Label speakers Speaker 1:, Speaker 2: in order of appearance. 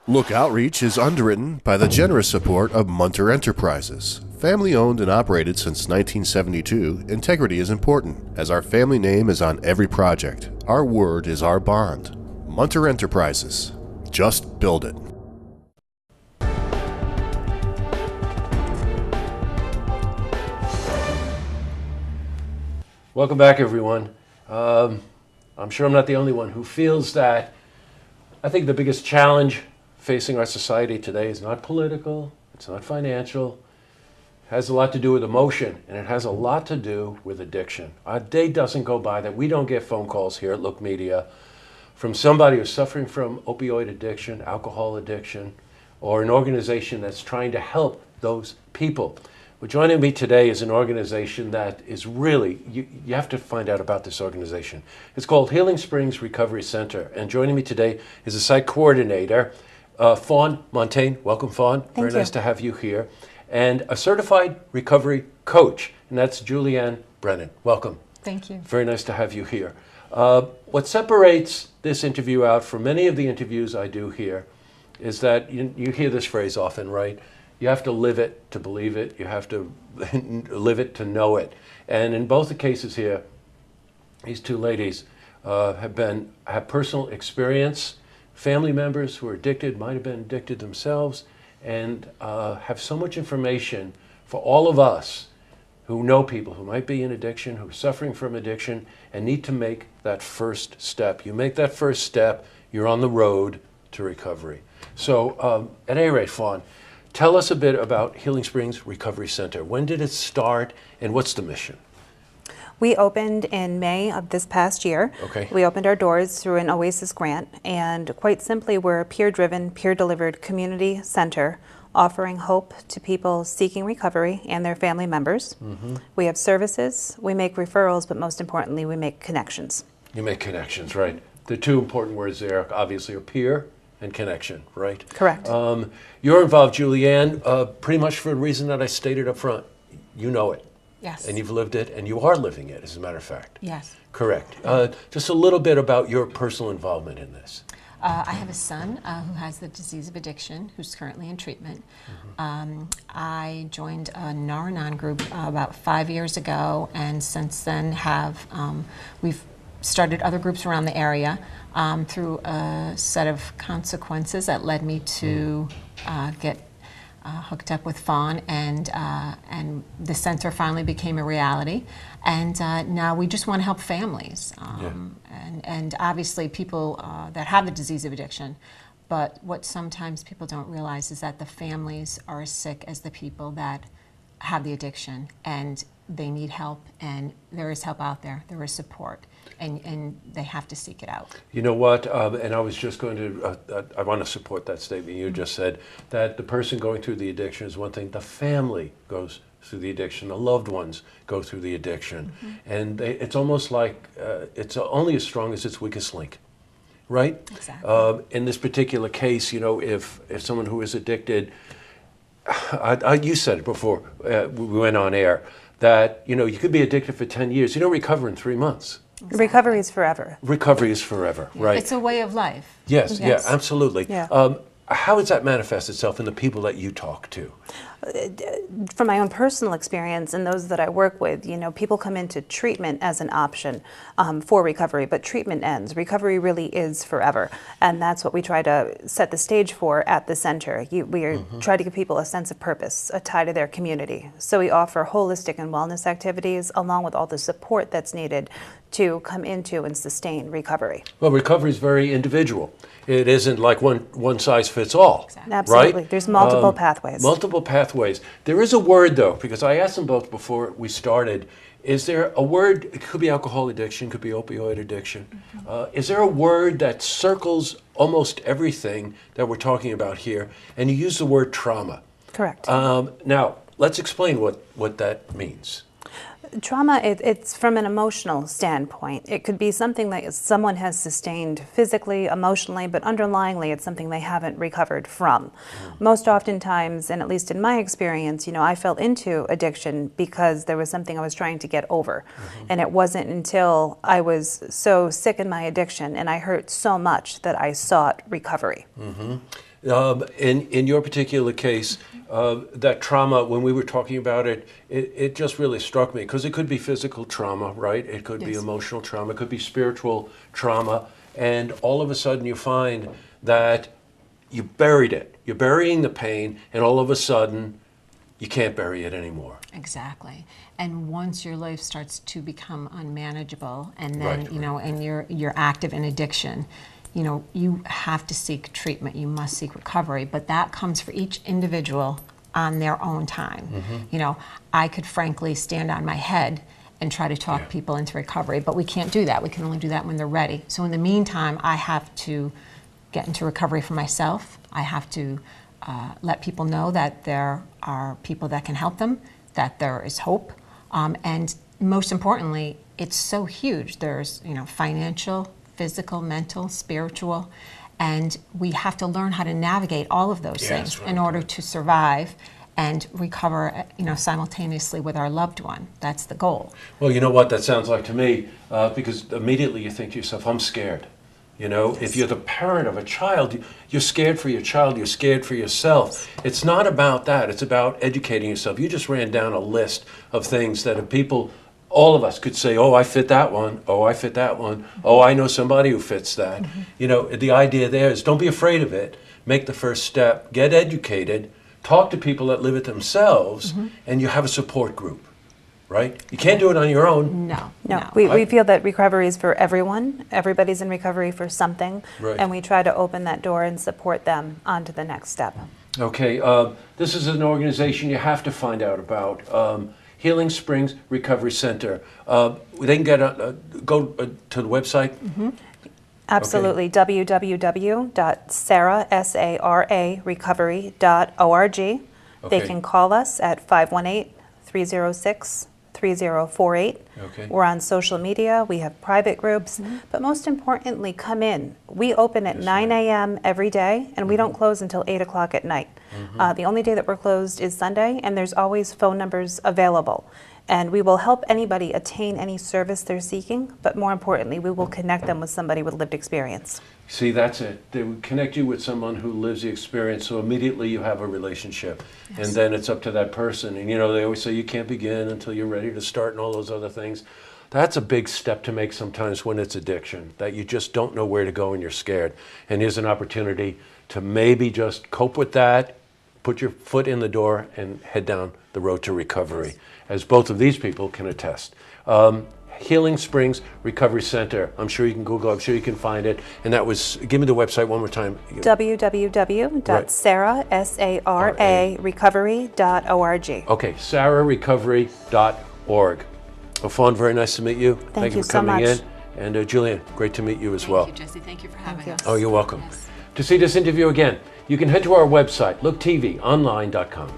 Speaker 1: Look Outreach is underwritten by the generous support of Munter Enterprises. Family owned and operated since 1972, integrity is important, as our family name is on every project. Our word is our bond. Munter Enterprises. Just build it.
Speaker 2: Welcome back, everyone. I'm sure I'm not the only one who feels that I think the biggest challenge facing our society today is not political, it's not financial, it has a lot to do with emotion, and it has a lot to do with addiction. A day doesn't go by that we don't get phone calls here at Look Media from somebody who's suffering from opioid addiction, alcohol addiction, or an organization that's trying to help those people. Well, joining me today is an organization that is really, you have to find out about this organization. It's called Healing Springs Recovery Center, and joining me today is a site coordinator, Fawn Montanye. Welcome, Fawn. Very nice to have you here. And a certified recovery coach, and that's Julie Ann Brennan. Welcome.
Speaker 3: Thank you.
Speaker 2: Very nice to have you here. What separates this interview out from many of the interviews I do here is that you hear this phrase often, right? You have to live it to believe it. You have to live it to know it. And in both the cases here, these two ladies have personal experience. Family members who are addicted, might have been addicted themselves, and have so much information for all of us who know people who might be in addiction, who are suffering from addiction, and need to make that first step. You make that first step, you're on the road to recovery. So at any rate, Fawn, tell us a bit about Healing Springs Recovery Center. When did it start, and what's the mission?
Speaker 3: We opened in May of this past year.
Speaker 2: Okay.
Speaker 3: We opened our doors through an OASIS grant, and quite simply, we're a peer-driven, peer-delivered community center offering hope to people seeking recovery and their family members. Mm-hmm. We have services, we make referrals, but most importantly, we make connections.
Speaker 2: You make connections, right. The two important words there, obviously, are peer and connection, right?
Speaker 3: Correct.
Speaker 2: You're involved, Julie Ann, pretty much for the reason that I stated up front. You know it.
Speaker 3: Yes.
Speaker 2: And you've lived it, and you are living it, as a matter of fact.
Speaker 3: Yes.
Speaker 2: Correct. Just a little bit about your personal involvement in this.
Speaker 4: I have a son who has the disease of addiction, who's currently in treatment. Mm-hmm. I joined a Nar-Anon group about 5 years ago, and since then we've started other groups around the area through a set of consequences that led me to get hooked up with Fawn, and the center finally became a reality. And now we just want to help families, and obviously people that have the disease of addiction. But what sometimes people don't realize is that the families are as sick as the people that have the addiction, and they need help, and there is help out there. There is support, and they have to seek it out.
Speaker 2: You know what? And I was just going to, I want to support that statement you just said, that the person going through the addiction is one thing, the family goes through the addiction, the loved ones go through the addiction. Mm-hmm. And it's almost like it's only as strong as its weakest link, right?
Speaker 4: Exactly.
Speaker 2: In this particular case, you know, if someone who is addicted, you said it before we went on air, that, you know, you could be addicted for 10 years. You don't recover in 3 months.
Speaker 3: Exactly. Recovery is forever.
Speaker 2: Recovery is forever, right?
Speaker 4: It's a way of life.
Speaker 2: Yes,
Speaker 3: Yes.
Speaker 2: yeah, absolutely.
Speaker 3: Yeah.
Speaker 2: How does that manifest itself in the people that you talk to?
Speaker 3: From my own personal experience and those that I work with, you know, people come into treatment as an option for recovery, but treatment ends. Recovery really is forever, and that's what we try to set the stage for at the center. We try to give people a sense of purpose, a tie to their community. So we offer holistic and wellness activities along with all the support that's needed to come into and sustain recovery.
Speaker 2: Well, recovery is very individual. It isn't like one size fits all.
Speaker 4: Exactly.
Speaker 3: Absolutely.
Speaker 2: Right?
Speaker 3: There's multiple pathways.
Speaker 2: Multiple pathways. There is a word, though, because I asked them both before we started, is there a word, it could be alcohol addiction, could be opioid addiction. Mm-hmm. Is there a word that circles almost everything that we're talking about here? And you use the word trauma.
Speaker 3: Correct.
Speaker 2: Now, let's explain what that means.
Speaker 3: Trauma, it's from an emotional standpoint. It could be something that someone has sustained physically, emotionally, but underlyingly it's something they haven't recovered from. Most oftentimes, and at least in my experience, you know, I fell into addiction because there was something I was trying to get over. And it wasn't until I was so sick in my addiction and I hurt so much that I sought recovery.
Speaker 2: In your particular case, that trauma, when we were talking about it, it just really struck me, because it could be physical trauma, right? It could be
Speaker 4: Yes.
Speaker 2: emotional trauma, it could be spiritual trauma, and all of a sudden you find that you buried it. You're burying the pain, and all of a sudden you can't bury it anymore.
Speaker 4: Exactly. And once your life starts to become unmanageable, and then,
Speaker 2: Right,
Speaker 4: you know, and you're active in addiction, you know, you have to seek treatment, you must seek recovery, but that comes for each individual on their own time. You know, I could frankly stand on my head and try to talk people into recovery, but we can't do that. We can only do that when they're ready. So in the meantime, I have to get into recovery for myself. I have to let people know that there are people that can help them, that there is hope, and most importantly, it's so huge. There's, you know, financial, physical, mental, spiritual, and we have to learn how to navigate all of those things in order to survive and recover, you know, simultaneously with our loved one. That's the goal.
Speaker 2: Well, you know what that sounds like to me, because immediately you think to yourself, I'm scared. You know, if you're the parent of a child, you're scared for your child, you're scared for yourself. It's not about that, it's about educating yourself. You just ran down a list of things that if people, all of us could say, oh, I fit that one, oh, I fit that one, oh, I know somebody who fits that. You know, the idea there is don't be afraid of it, make the first step, get educated, talk to people that live it themselves, and you have a support group. Right? You can't do it on your own.
Speaker 4: No.
Speaker 3: We feel that recovery is for everyone. Everybody's in recovery for something,
Speaker 2: Right.
Speaker 3: and we try to open that door and support them onto the next step.
Speaker 2: Okay, this is an organization you have to find out about. Healing Springs Recovery Center. They can get go to the website.
Speaker 3: Absolutely. www.sararecovery.org. They
Speaker 2: Okay.
Speaker 3: can call us at 518-306-3048.
Speaker 2: Okay.
Speaker 3: We're on social media. We have private groups. But most importantly, come in. We open at 9 a.m. every day, and we don't close until 8 o'clock at night. The only day that we're closed is Sunday, and there's always phone numbers available. And we will help anybody attain any service they're seeking, but more importantly, we will connect them with somebody with lived experience.
Speaker 2: See, that's it. They would connect you with someone who lives the experience, so immediately you have a relationship. And then it's up to that person. And you know, they always say you can't begin until you're ready to start and all those other things. That's a big step to make sometimes when it's addiction, that you just don't know where to go and you're scared. And here's an opportunity to maybe just cope with that, put your foot in the door, and head down the road to recovery, as both of these people can attest. Healing Springs Recovery Center. I'm sure you can Google, I'm sure you can find it. And that was, give me the website one more time.
Speaker 3: www.sararecovery.org.
Speaker 2: Okay, sararecovery.org. Well, Fawn, very nice to meet you.
Speaker 3: Thank you
Speaker 2: for
Speaker 3: so
Speaker 2: coming
Speaker 3: much.
Speaker 2: in. And Julie Ann, great to meet you as well.
Speaker 4: Thank you, Jesse. Thank you for having
Speaker 3: you.
Speaker 4: us.
Speaker 2: Oh, you're welcome.
Speaker 4: Yes.
Speaker 2: To see this interview again, you can head to our website, looktvonline.com.